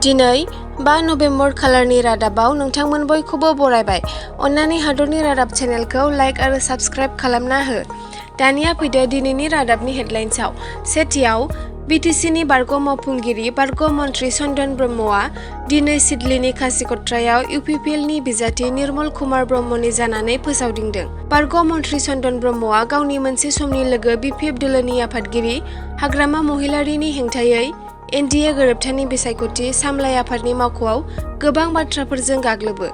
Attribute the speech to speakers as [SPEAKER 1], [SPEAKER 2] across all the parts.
[SPEAKER 1] दिनै 5 नभेम्बर खालारनि रादाबाव नोंथांमोन बयखौबो बरायबाय। अन्नानै हादरनि रादाब चेनेलखौ लाइक आरो साबस्क्राइब खालामना हो। दानिया फैदो दिनैनि रादाबनि हेडलाइन्सआव। सेथियाव बिटिसिनि बारग' मावफुंगिरि बारग' मन्त्रि चन्दन ब्रह्मआ दिनै सिदलीनि खासिक'त्रायाव इउपिपिएलनि बिजाथि निर्मल कुमार ब्रह्मनि जानानै फोसावदिंदों। बारग' मन्त्रि चन्दन ब्रह्मआ गावनि मोनसे समनि लोगो बिपिएफ दोलोनि आफादगिरि हाग्रामा महिलारीनि हेंथायै एनडिए गोरोबथानि बिसायख'थि सामलाय आफादनि मावख'आव गोबां बाथ्राफोरजों गाग्लोबो।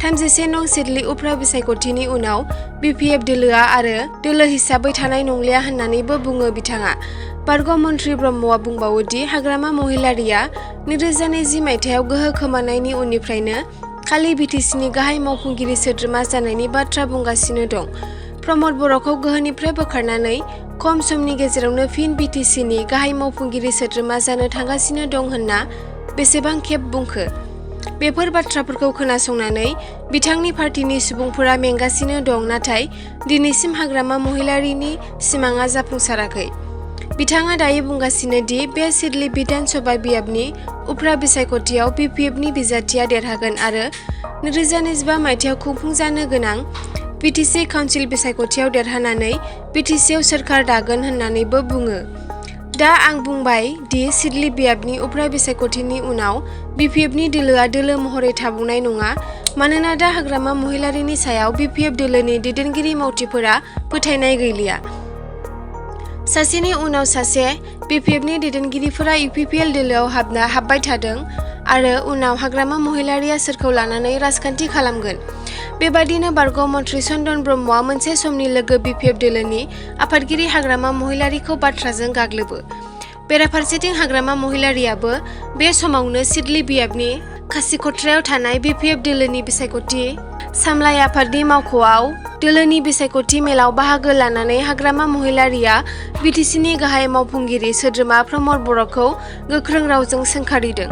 [SPEAKER 1] 31 नं सिदली उफ्रा बिसायख'थिनि उनाव बिपिएफ दोलोआ आरो दोलो हिसाबै थानाय नंलिया होननानैबो बुङो बिथाङा। बारग' मन्त्रि ब्रह्मआ बुंबावो दि हाग्रामा महिलारीया 2020 मायथाइयाव गोहो खोमानायनि उननिफ्रायनो खालि बिटिसिनि गाहाय मावफुंगिरि सोद्रोमा जानायनि बाथ्रा बुंगासिनो दं। प्रमद बर'खौ गोहोनिफ्राय बोखारनानै खम समनि गेजेरावनो फिन बिटिसिनि गाहाय मावफुंगिरि सोद्रोमा जानो थांगासिनो दं होनना बेसेबां खेब बुंखो? बेफोर बाथ्राफोरखौ खोनासंनानै बिथांनि पार्टिनि सुबुंफोरा मेंगासिनो दं, नाथाय दिनैसिम हाग्रामा महिलारीनि सिमाङा जाफुंसाराखै। बिथाङा दायो बुंगासिनो दि बे सिदली बिधान सभा बियाबनि उफ्रा बिसायख'थियाव बिपिएफनि बिजाथिया देरहागोन आरो 2025 मायथाइयाव खुंफुंजानो गोनां बिटिसि काउन्सिल बिसायख'थियाव देरहानानै बिटिसिआव सोरखार दागोन होननानैबो बुङो। दा आं बुंबाय दि सिदली बियाबनि उफ्रा बिसायख'थिनि उनाव बिपिएफनि दोलोआ दोलो महरै थाबावनाय नङा, मानोना दा हाग्रामा महिलारीनि सायाव बिपिएफ दोलोनि दैदेनगिरि मावथिफोरा फोथायनाय गैलिया। सासेनि उनाव सासे बिपिएफनि दैदेनगिरिफोरा इउपिपिएल दोलोआव हाबबाय थादों आरो उनाव हाग्रामा महिलारीया सोरखौ लानानै राजखान्थि खालामगोन। बेबादिनो बारग' मन्त्रि चन्दन ब्रह्मआ मोनसे समनि लोगो बिपिएफ दोलोनि आफादगिरि हाग्रामा महिलारीखौ बाथ्राजों गाग्लोबो। बेराफारसेथिं हाग्रामा महिलारीयाबो बे समावनो सिदली बियाबनि खासिक'त्रायाव थानाय बिपिएफ दोलोनि बिसायख'थि सामलाय आफादनि मावख'आव दोलोनि बिसायख'थि मेलाव बाहागो लानानै हाग्रामा महिलारीया बिटिसिनि गाहाय मावफुंगिरि सोद्रोमा प्रमद बर'खौ गोख्रों रावजों सोंखारिदों।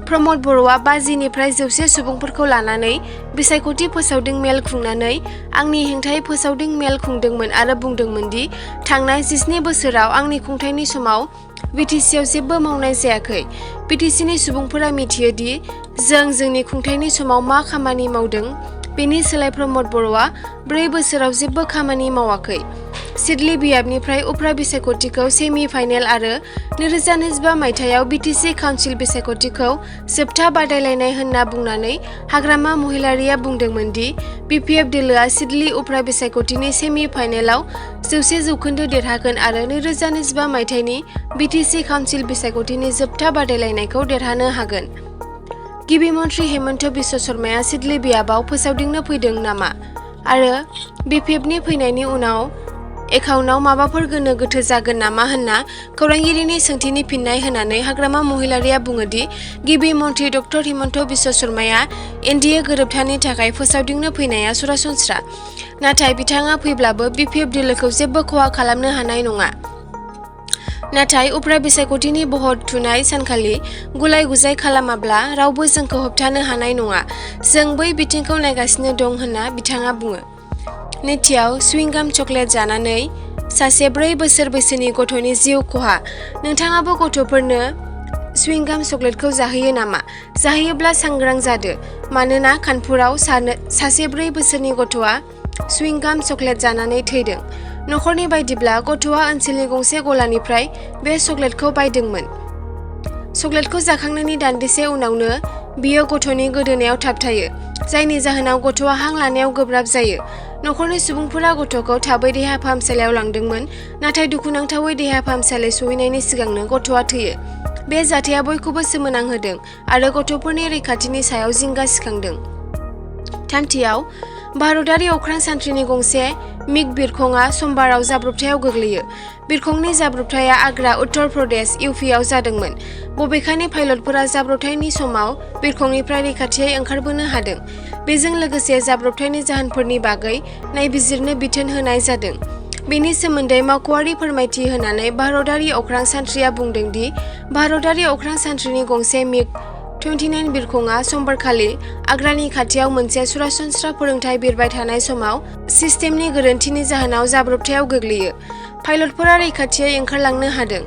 [SPEAKER 1] प्रमद बर'आ 50 निफ्राय 100 सुबुंफोरखौ लानानै बिसायख'थि फोसावदिं मेल खुंनानै आंनि हेंथायै फोसावदिं मेल खुंदोंमोन आरो बुंदोंमोन दि थांनाय 17 बोसोराव आंनि खुंथायनि समाव बिटिसिआव जेबो मावनाय जायाखै। बिटिसिनि सुबुंफोरा मिथियो दि जों जोंनि खुंथायनि समाव मा खामानि मावदों, बेनि सोलाय प्रमद बर'आ 4 बोसोराव जेबो खामानि मावाखै। सिदली बियाबनिफ्राय उफ्रा बिसायख'थिखौ सेमि फाइनेल आरो 2025 मायथाइयाव बिटिसि काउन्सिल बिसायख'थिखौ जोबथा बादायलायनाय होनना बुंनानै हाग्रामा महिलारीया बुंदोंमोन दि बिपिएफ दोलोआ सिदली उफ्रा बिसायख'थिनि सेमि फाइनेलाव 100% देरहागोन आरो 2025 मायथाइनि बिटिसि काउन्सिल बिसायख'थिनि जोबथा बादायलायनायखौ देरहानो हागोन। गिबि मन्त्रि हेमन्त बिश्व शर्माया सिदली बियाबाव फोसावदिंनो फैदों नामा आरो बिपिएफनि फैनायनि उनाव एकाउन्टआव माबाफोर गोनो गोथो जागोन नामा होनना खौरांगिरिनि सोंथिनि फिननाय होनानै हाग्रामा महिलारीया बुङो दि गिबि मन्त्रि डक्टर हेमन्त बिश्व शर्माया एनडिए गोरोबथानि थाखाय फोसावदिंनो फैनाया सरासनस्रा, नाथाय बिथाङा फैब्लाबो बिपिएफ दोलोखौ जेबो खहा खालामनो हानाय नङा। नाथाय उफ्रा बिसायख'थिनि भट थुनाय सानखालि गुलाय गुजाय खालामाब्ला रावबो जोंखौ होबथानो हानाय नङा। जों बै बिथिंखौ नायगासिनो दं होनना बिथाङा बुङो। नैथियाव सुइंगाम चकलेट जानानै सासे 4 बोसोर बैसोनि गथ'नि जिउ खहा। नोंथाङाबो गथ'फोरनो सुइंगाम चकलेटखौ जाहोयो नामा? जाहोयोब्ला सांग्रां जादो, मानोना कानपुराव सासे 4 बोसोरनि गथ'आ सुइंगाम चकलेट जानानै थैदों। नखरनि बायदिब्ला गथ'आ ओनसोलनि गंसे गलानिफ्राय बे चकलेटखौ बायदोंमोन। चकलेटखौ जाखांनायनि दान्दिसे उनावनो बियो गथ'नि गोदोनायाव थाबथायो, जायनि जाहोनाव गथ'आ हां लानायाव गोब्राब जायो। नखरनि सुबुंफोरा गथ'खौ थाबै देहा फाहामसालियाव लांदोंमोन, नाथाय दुखुनांथावै देहा फाहामसालि सौहैनायनि सिगांनो गथ'आ थैयो। बे जाथाया बयखौबो सोमोनांहोदों आरो गथ'फोरनि रैखाथिनि सायाव जिंगा सिखांदों। थामथियाव भारतारि अख्रां सानथ्रिनि गंसे मिग बिरखंआ समबाराव जाब्रबथायाव गोग्लैयो। बिरखंनि जाब्रबथाया आग्रा, उत्तर प्रदेश, इउपिआव जादोंमोन। बबेखानि पाइलटफोरा जाब्रबथायनि समाव बिरखंनिफ्राय रैखाथियै ओंखारबोनो हादों। बेजों लोगोसे जाब्रबथायनि जाहोनफोरनि बागै नायबिजिरनो बिथोन होनाय जादों। बेनि सोमोन्दै मावख'आरि फोरमायथि होनानै भारतारि अख्रां सानथ्रिया बुंदों दि भारतारि अख्रां सानथ्रिनि गंसे मिग 29 बिरखंआ समबारखालि आग्रानि खाथियाव मोनसे सरासनस्रा फोरोंथाय बिरबाय थानाय समाव सिस्टेमनि गोरोन्थिनि जाहोनाव जाब्रबथायाव गोग्लैयो। पाइलटफोरा रैखाथियै ओंखारलांनो हादों।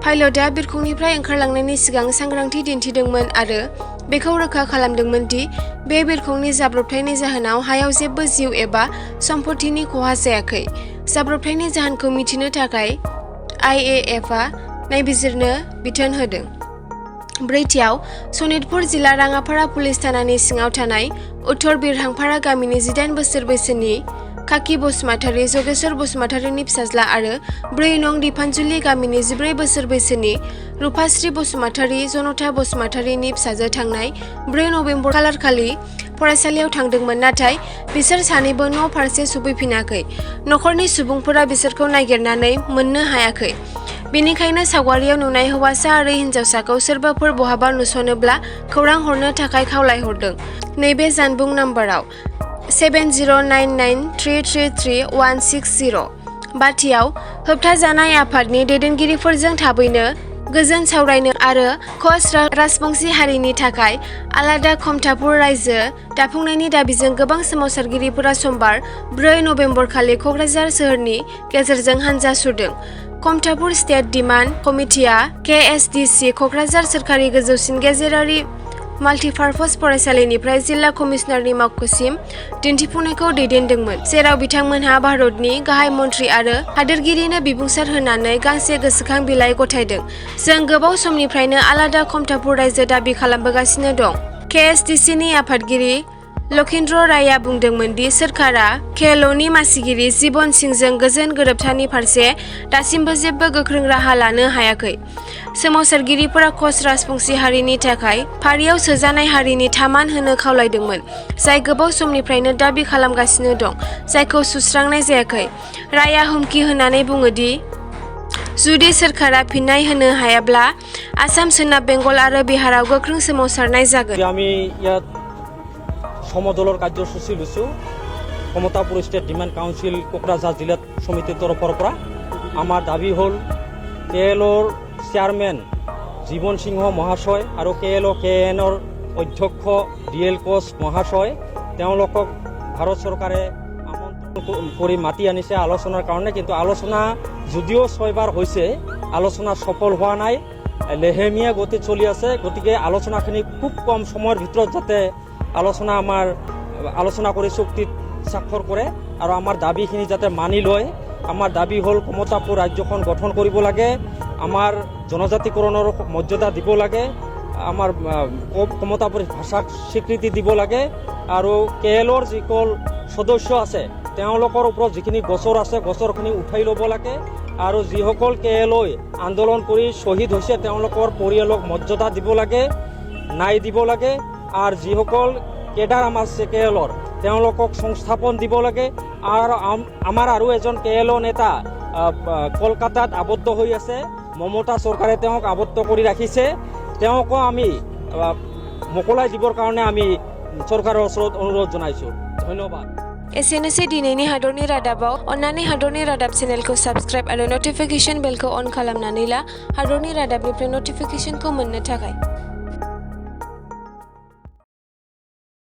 [SPEAKER 1] पाइलटआ बिरखंनिफ्राय ओंखारलांनायनि सिगां सांग्रांथि दिन्थिदोंमोन आरो बेखौ रोखा खालामदोंमोन दि बे बिरखंनि जाब्रबथायनि जाहोनाव हायाव जेबो जिउ एबा सम्पथिनि खहा जायाखै। जाब्रबथायनि जाहोनखौ मिथिनो थाखाय IAFआ नायबिजिरनो बिथोन होदों। ब्रैथियाव, सनितपुर जिल्ला राङापारा पुलिस थानानि सिङाव थानाय उत्तर बिरहांपारा गामिनि 18 बोसोर बैसोनि काकी बसुमतारी, जगेश्वर बसुमतारीनि फिसाज्ला आरो 4 नं दिपानजुलि गामिनि 14 बोसोर बैसोनि रुपाश्री बसुमतारी, जनता बसुमतारीनि फिसाजो थांनाय 4 नबेम्बर खालारखालि फरायसालियाव थांदोंमोन, नाथाय बिसोर सानैबो न' फारसे सफैफिनाखै। नखरनि सुबुंफोरा बिसोरखौ नागिरनानै मोननो हायाखै। बेनिखायनो सावगारियाव नुनाय हौवासा आरो हिन्जावसाखौ सोरबाफोर बहाबा नुसनोब्ला खौरां हरनो थाखाय खावलायहरदों। नैबे जानबुं नाम्बाराव 7099333160 बाथियाव होबथाजानाय आफादनि दैदेनगिरिफोरजों थाबैनो गोजोन सावरायनो आरो कच राजबंशी हारिनि थाखाय आलादा खमतापुर रायजो दाफुंनायनि दाबिजों गोबां सोमावसारगिरिफोरा समबार 4 नबेम्बर खालि क'क्राझार सोहोरनि गेजेरजों हानजा सुरदों। खमतापुर स्टेट डिमान्ड कमिटिआ KSDC क'क्राझार सोरखारि गोजौसिन गेजेरारि माल्टिपार्पज फरायसालिनिफ्राय जिल्ला कमिशनारनि मावख'सिम दिन्थिफुंनायखौ दैदेनदोंमोन, जेराव बिथांमोनहा भारतनि गाहाय मन्थ्रि आरो हादोरगिरिनो बिबुंसार होनानै गांसे गोसोखां बिलाइ गथायदों। जों गोबाव समनिफ्रायनो आलादा खमतापुर रायजो दाबि खालामबोगासिनो दं। KSDCनि आफादगिरि लखिन्द्र रायआ बुंदोंमोन दि सोरखारा KLOनि मासिगिरि जीवन सिंहजों गोजोन गोरोबथानि फारसे दासिमबो जेबो गोख्रों राहा लानो हायाखै। सोमावसारगिरिफोरा कच राजबंशी हारिनि थाखाय फारियाव सोजानाय हारिनि थामान होनो खावलायदोंमोन, जाय गोबाव समनिफ्रायनो दाबि खालामगासिनो दं, जायखौ सुस्रांनाय जायाखै। रायआ हुमखि होनानै बुङो दि जुदि सोरखारा फिन्नाय होनो हायाब्ला आसाम, सोनाब बेंगल आरो बिहाराव गोख्रों सोमावसारनाय जागोन।
[SPEAKER 2] আমি ইয়াত সমদলৰ কাৰ্যসূচী লৈছোঁ। Kamatapur state demand council Kokrajhar জিলা সমিতিৰ তৰফৰ পৰা আমাৰ দাবী হ'ল KLOৰ চেয়াৰমেন জীবন সিংহ মহাশয় আৰু KLO-KNৰ অধ্যক্ষ DL কোচ মহাশয়, তেওঁলোকক ভাৰত চৰকাৰে আমন্ত্ৰণ কৰি মাতি আনিছে আলোচনাৰ কাৰণে। কিন্তু আলোচনা যদিও 6 বাৰ হৈছে, আলোচনা সফল হোৱা নাই, লেহেমীয়া গতি চলি আছে। গতিকে আলোচনাখিনি খুব কম সময়ৰ ভিতৰত যাতে আলোচনা কৰি চুক্তিত স্বাক্ষৰ কৰে আৰু আমাৰ দাবীখিনি যাতে মানি লয়। আমাৰ দাবী হ'ল কমতাপুৰ ৰাজ্যখন গঠন কৰিব লাগে, আমাৰ জনজাতিকৰণৰ মৰ্যাদা দিব লাগে, আমাৰ কমতাপুৰ ভাষাক স্বীকৃতি দিব লাগে আৰু KLOৰ যিসকল সদস্য আছে তেওঁলোকৰ ওপৰত যিখিনি গোচৰ আছে গোচৰখিনি উঠাই ল'ব লাগে আৰু যিসকল KLOই আন্দোলন কৰি শ্বহীদ হৈছে তেওঁলোকৰ পৰিয়ালক মৰ্যাদা দিব লাগে, ন্যায় দিব লাগে আৰু যিসকল কেডাৰ আমাৰ KLOৰ তেওঁলোকক সংস্থাপন দিব লাগে। আৰু আমাৰ আৰু এজন KLO নেতা কলকাতাত আবদ্ধ হৈ আছে, মমতা চৰকাৰে তেওঁক আবদ্ধ কৰি ৰাখিছে, তেওঁকো আমি মোকলাই দিবৰ কাৰণে আমি চৰকাৰৰ ওচৰত অনুৰোধ জনাইছোঁ। ধন্যবাদ।
[SPEAKER 1] एसेनोसै दिनैनि हादरनि रादाबाव। अन्नानै हादरनि रादाब चेनेलखौ साबस्क्राइब आरो नटिफिकेशन बेलखौ अन खालामनानै ला हादरनि रादाबनिफ्राय नटिफिकेशनखौ मोननो थाखाय।